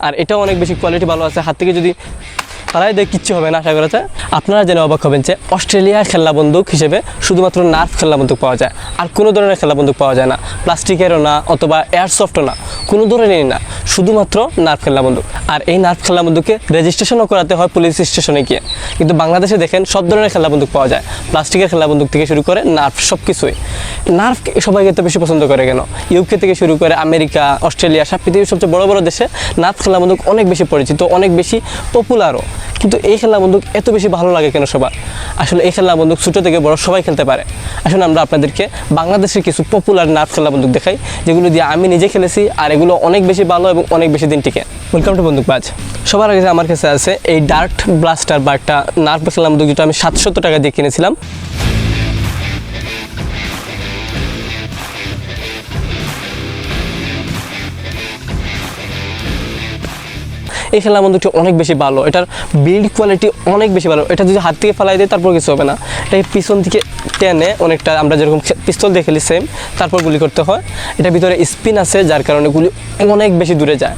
আর এটাও অনেক বেশি কোয়ালিটি ভালো আছে, হাত থেকে যদি তারাই দেখ কিচ্ছু হবে না আশা করা যায়। আপনারা জেনে অবাক হবেন যে অস্ট্রেলিয়ার খেলনা বন্দুক হিসেবে শুধুমাত্র নার্ভ খেলনা বন্দুক পাওয়া যায়, আর কোনো ধরনের খেলনা বন্দুক পাওয়া যায় না, প্লাস্টিকেরও না অথবা এয়ারসফটও না, কোনো ধরনেরই না, শুধুমাত্র নার্ভ খেলনা বন্দুক। আর এই নার্ভ খেলনা বন্দুকে রেজিস্ট্রেশনও করাতে হয় পুলিশ স্টেশনে গিয়ে। কিন্তু বাংলাদেশে দেখেন সব ধরনের খেলনা বন্দুক পাওয়া যায়, প্লাস্টিকের খেলনা বন্দুক থেকে শুরু করে নার্ভ সব কিছুই। নার্ভ সবাই এত বেশি পছন্দ করে কেন? ইউকে থেকে শুরু করে আমেরিকা, অস্ট্রেলিয়া, সব পৃথিবীর সবচেয়ে বড় বড় দেশে নার্ভ খেলনা বন্দুক অনেক বেশি পরিচিত, অনেক বেশি পপুলারও। কিন্তু এই খেলনা বন্দুক এত বেশি ভালো লাগে কেন সবার? আসলে এই খেলনা বন্দুক ছোটো থেকে বড় সবাই খেলতে পারে। আসলে আমরা আপনাদেরকে বাংলাদেশের কিছু পপুলার নার্ভ খেলনা বন্দুক দেখাই, যেগুলো দিয়ে আমি নিজে খেলেছি, আর এগুলো অনেক বেশি ভালো এবং অনেক বেশি দিন টিকে। ওয়েলকাম টু বন্দুকবাজ। সবার আগে আমার কাছে আছে এই ডার্ট ব্লাস্টার বা একটা নার্ভ খেলনা বন্দুক, যেটা আমি 700 টাকা দিয়ে কিনেছিলাম। এই খেলনা বন্দুকটি অনেক বেশি ভালো, এটার বিল্ড কোয়ালিটি অনেক বেশি ভালো। এটা যদি হাত থেকে ফেলাই দেয় তারপর কিছু হবে না, এটাকে পিছন থেকে টেনে অনেকটা আমরা যেরকম পিস্তল দিয়ে খেলি সেম, তারপর গুলি করতে হয়। এটার ভিতরে স্পিন আছে, যার কারণে গুলি অনেক বেশি দূরে যায়,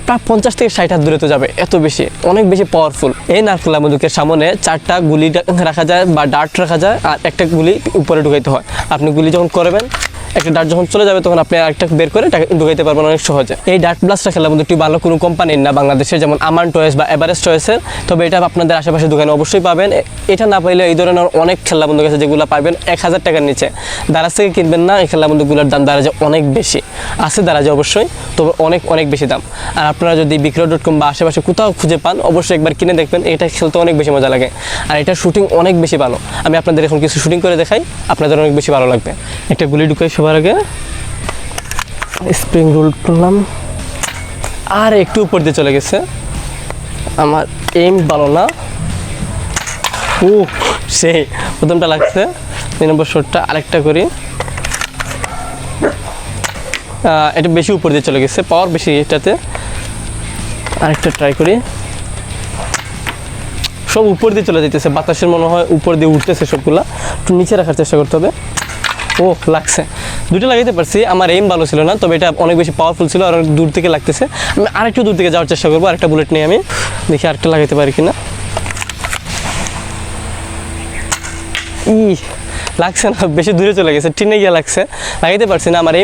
প্রায় 50 থেকে 60 হাত দূরে তো যাবে, এত বেশি, অনেক বেশি পাওয়ারফুল। এই নার্ভ খেলনা বন্দুকের সামনে 4টা গুলি রাখা যায় বা ডার্ট রাখা যায়, আর একটা গুলি উপরে ঢুকাইতে হয়। আপনি গুলি যখন করবেন, একটা ডার্ট যখন চলে যাবে তখন আপনি আরেকটা বের করে ঢুকাইতে পারবেন অনেক সহজে। এই ডার্ট ব্লাস্টার খেলনা বন্দুকটি ভালো কোনো কোম্পানির না বাংলাদেশের, যেমন আমান টয়েস বা এভারেস্ট টয়েসের, তবে এটা আপনাদের আশেপাশে দোকানে অবশ্যই পাবেন। এটা না পাইলে এই ধরনের অনেক খেলনা বন্দুক আছে যেগুলো পাবেন 1000 টাকার নিচে। দারাজ থেকে কিনবেন না, এই খেলনা বন্দুকগুলোর দাম দারাজে অনেক বেশি আছে, দারাজে অবশ্যই, তবে অনেক অনেক বেশি দাম। আর আপনারা যদি বিক্রয়.com বা আশেপাশে কোথাও খুঁজে পান, অবশ্যই একবার কিনে দেখবেন, এটা খেলতে অনেক বেশি মজা লাগে। আর এটা শুটিং অনেক বেশি ভালো, আমি আপনাদের এখন কিছু শুটিং করে দেখাই, আপনাদের অনেক বেশি ভালো লাগবে। একটা গুলি ঢুকাই সবার আগে, স্প্রিং রোল করলাম, আর একটু উপর দিয়ে চলে গেছে। আমার এইম ভালো না, ও সেই প্রথমটা লাগছে। 2 নম্বর শটটা আরেকটা করি, এটা বেশি উপর দিয়ে চলে গেছে, পাওয়ার বেশি এটাতে। আরেকটা ট্রাই করি, সব উপর দিয়ে চলে যেতেছে, বাতাসের মনে হয় উপর দিয়ে উঠতেছে সবগুলা, একটু নিচে রাখার চেষ্টা করতে হবে। ও লাগছে, দুটো লাগাইতে পারছি, আমার এইম ভালো ছিল না, তবে এটা অনেক বেশি পাওয়ারফুল ছিল, আর অনেক দূর থেকে লাগতেছে। আমি আরেকটু দূর থেকে যাওয়ার চেষ্টা করবো, আরেকটা বুলেট নিয়ে আমি দেখি আরেকটা লাগাইতে পারি কিনা। লাগছে না, বেশি দূরে চলে গেছে, টিনে গিয়ে লাগছে, লাগাইতে পারছি না। আমার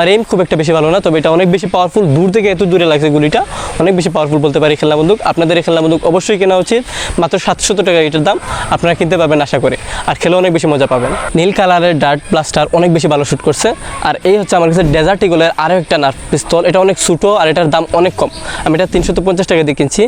এইম খুব একটা বেশি ভালো না, তবে এটা অনেক বেশি পাওয়ারফুল, দূর থেকে এত দূরে লাগছে গুলিটা, অনেক বেশি পাওয়ারফুল বলতে পারি খেলনা বন্দুক। আপনাদের এই খেলনা বন্দুক অবশ্যই কেনা উচিত, মাত্র 700 টাকা এটার দাম, আপনারা কিনতে পারবেন আশা করি, আর খেলে অনেক বেশি মজা পাবেন। নীল কালারের ডার্ট ব্লাস্টার অনেক বেশি ভালো শুট করছে। আর এই হচ্ছে আমার কাছে ডেজার্ট ইগলের আরও একটা নার্ভ পিস্তল, এটা অনেক ছোটো আর এটার দাম অনেক কম, আমি এটা 350 টাকা দিয়ে কিনছি।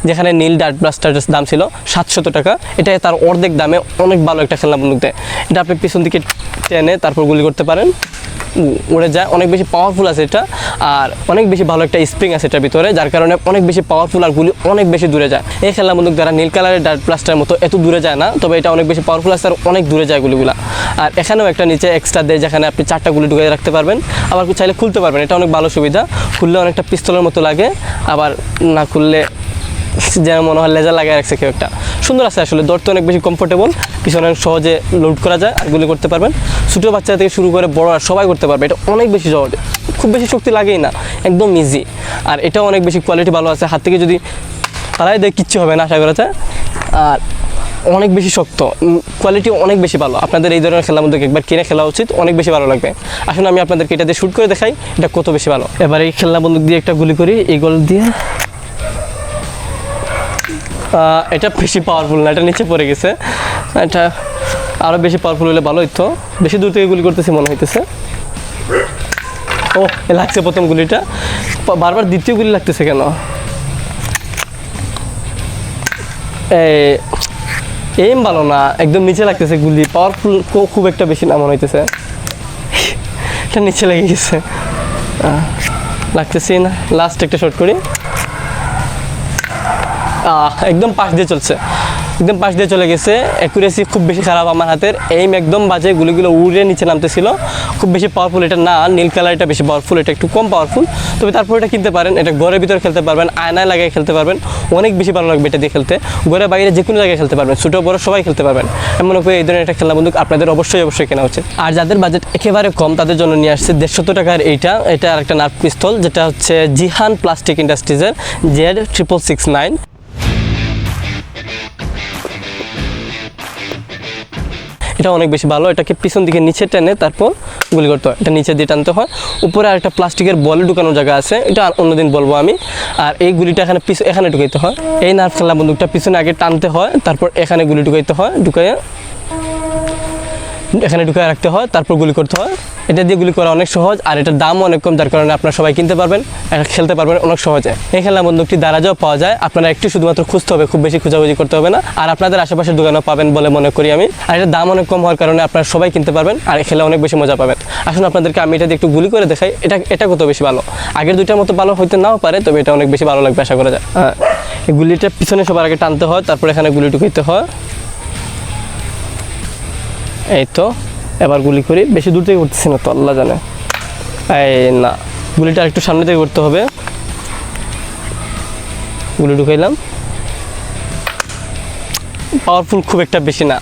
যেখানে নীল ডার্ট ব্লাস্টারের দাম ছিল 700 টাকা, এটা তার অর্ধেক দামে অনেক ভালো একটা খেলনা বন্দুক দেয়। এটা আপনি পিছন দিকে টেনে তারপর গুলি করতে পারেন, উড়ে যায়, অনেক বেশি পাওয়ারফুল আছে এটা, আর অনেক বেশি ভালো একটা স্প্রিং আছে এটার ভিতরে, যার কারণে অনেক বেশি পাওয়ারফুল, আর গুলি অনেক বেশি দূরে যায়। এই খেলনা বন্দুক দ্বারা নীল কালারের ডার্ট ব্লাস্টারের মতো এত দূরে যায় না, তবে এটা অনেক বেশি পাওয়ারফুল আছে আর অনেক দূরে যায় গুলিগুলা। আর এখানেও একটা নিচে এক্সট্রা দেয়, যেখানে আপনি 4টা গুলি ঢুকিয়ে রাখতে পারবেন, আবার চাইলে খুলতে পারবেন, এটা অনেক ভালো সুবিধা। খুললে অনেকটা পিস্তলের মতো লাগে, আবার না খুললে যেন মনে হয় লেজার লাগিয়ে রাখছে কেউ একটা, সুন্দর আছে। আসলে ধরতে অনেক বেশি কমফোর্টেবল, পিছনে সহজে লোড করা যায় আর গুলি করতে পারবেন। ছোটো বাচ্চা থেকে শুরু করে বড় আর সবাই করতে পারবে, এটা অনেক বেশি সহজ, খুব বেশি শক্তি লাগেই না, একদম ইজি। আর এটাও অনেক বেশি কোয়ালিটি ভালো আছে, হাত থেকে যদি তারাই দেয় কিচ্ছু হবে না আশা করা যায়। আর অনেক বেশি শক্ত, কোয়ালিটি অনেক বেশি ভালো। আপনাদের এই ধরনের খেলনা বন্দুক একবার কিনে খেলা উচিত, অনেক বেশি ভালো লাগবে। আসলে আমি আপনাদেরকে এটা দিয়ে শ্যুট করে দেখাই এটা কত বেশি ভালো। এবার এই খেলনা বন্দুক দিয়ে একটা গুলি করি, ইগল দিয়ে। এটা বেশি পাওয়ারফুল না, এটা নিচে পড়ে গেছে, এটা আরও বেশি পাওয়ারফুল হলে ভালো হইতো। বেশি দূর থেকে গুলি করতেছি মনে হইতেছে। ও লাগছে প্রথম গুলিটা, বারবার দ্বিতীয় গুলি লাগতেছে কেন? এইম ভালো না, একদম নিচে লাগতেছে গুলি, পাওয়ারফুল খুব একটা বেশি না মনে হইতেছে, এটা নিচে লেগে গেছে, লাগতেছি না। লাস্ট একটা শট করি, একদম পাশ দিয়ে চলছে, একদম পাশ দিয়ে চলে গেছে। অ্যাকুরেসি খুব বেশি খারাপ আমার হাতের, এইম একদম বাজে, গুলিগুলো উড়ে নিচে নামতেছিল। খুব বেশি পাওয়ারফুল এটা না, নীল কালার এটা বেশি পাওয়ারফুল, এটা একটু কম পাওয়ারফুল। তবে তারপর এটা কিনতে পারেন, এটা ঘরের ভিতরে খেলতে পারবেন, আয়নায় লাগিয়ে খেলতে পারবেন, অনেক বেশি ভালো লাগবে এটা দিয়ে খেলতে। ঘরে বাইরে যে কোনো জায়গায় খেলতে পারবেন, ছোটো বড় সবাই খেলতে পারবেন। আমি মনে করি এই ধরনের একটা খেলনা বন্দুক আপনাদের অবশ্যই কেনা উচিত। আর যাদের বাজেট একেবারে কম তাদের জন্য নিয়ে আসছে 150 টাকার এটা আর একটা নার্ভ পিস্তল, যেটা হচ্ছে জিহান প্লাস্টিক ইন্ডাস্ট্রিজের Z6669। এটা অনেক বেশি ভালো, এটাকে পিছন দিকে নিচে টেনে তারপর গুলি করতে হয়, এটা নিচে দিয়ে টানতে হয়। উপরে আর একটা প্লাস্টিকের বলে ঢুকানোর জায়গা আছে, এটা অন্যদিন বলবো আমি। আর এই গুলিটা এখানে ঢুকাইতে হয়। এই নার্ভ খেলনা বন্দুকটা পিছনে আগে টানতে হয়, তারপর এখানে গুলি ঢুকাইতে হয়, এখানে ঢুকায় রাখতে হয়, তারপর গুলি করতে হয়। এটা দিয়ে গুলি করা অনেক সহজ, আর এটার দাম অনেক কম, যার কারণে আপনারা সবাই কিনতে পারবেন, এটা খেলতে পারবেন অনেক সহজে। এই খেলনা বন্দুকটি দারাজও পাওয়া যায়, আপনারা একটু শুধুমাত্র খুঁজতে হবে, খুব বেশি খোঁজাখুঁজি করতে হবে না। আর আপনাদের আশেপাশের দোকানেও পাবেন বলে মনে করি আমি। আর এটার দাম অনেক কম হওয়ার কারণে আপনারা সবাই কিনতে পারবেন, আর খেলে অনেক বেশি মজা পাবেন। আসুন আপনাদেরকে আমি এটা দিয়ে একটু গুলি করে দেখাই, এটা কত বেশি ভালো। আগের দুইটার মতো ভালো হইতে নাও পারে, তবে এটা অনেক বেশি ভালো লাগবে আশা করা যায়। এই গুলিটা পিছনে সবার আগে টানতে হয়, তারপর এখানে গুলি ঢুকাইতে হয়। এই তো এবার গুলি করি, বেশি দূর থেকে করতেছি না তো, আল্লাহ জানে। এই না, গুলিটা একটু সামনে থেকে করতে হবে। গুলি ঢুকাইলাম, পাওয়ারফুল খুব একটা বেশি না,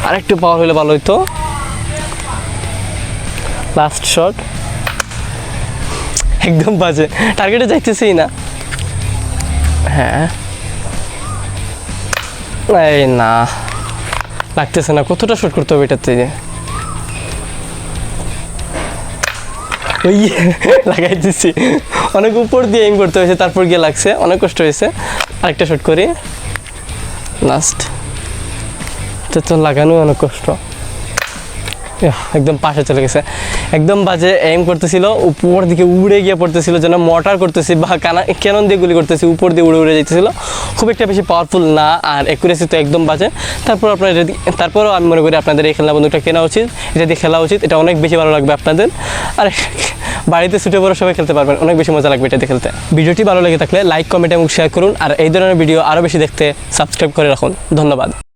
আর একটু পাওয়ার হলে ভালো হইতো। লাস্ট শট, একদম বাজে, টার্গেটে যাইতেছেই না। হ্যাঁ এই না, লাগতেছে না। কতটা শট করতে হবে এটাতে? ওই লাগাই দিচ্ছি, অনেক উপর দিয়ে এম করতে হয়েছে, তারপর গিয়ে লাগছে, অনেক কষ্ট হয়েছে। আরেকটা শট করি, লাস্ট। তো লাগানো অনেক কষ্ট, একদম পাশে চলে গেছে, একদম বাজে এম করতেছিল, উপর দিকে উড়ে গিয়ে পড়তেছিল, যেন মর্টার করতেছি বা ক্যানন দিয়ে গুলি করতেছি, উপর দিয়ে উড়ে যেতেছিল। খুব একটা বেশি পাওয়ারফুল না, আর অ্যাকুরেসি তো একদম বাজে। তারপরও আমি মনে করি আপনাদের এই খেলনা বন্দুকটা কেনা উচিত, এটা দিয়ে খেলা উচিত, এটা অনেক বেশি ভালো লাগবে আপনাদের। আর বাড়িতে ছুটে বড় সবাই খেলতে পারবেন, অনেক বেশি মজা লাগবে এটা দিয়ে খেলতে। ভিডিওটি ভালো লেগে থাকলে লাইক, কমেন্ট এবং শেয়ার করুন, আর এই ধরনের ভিডিও আরও বেশি দেখতে সাবস্ক্রাইব করে রাখুন। ধন্যবাদ।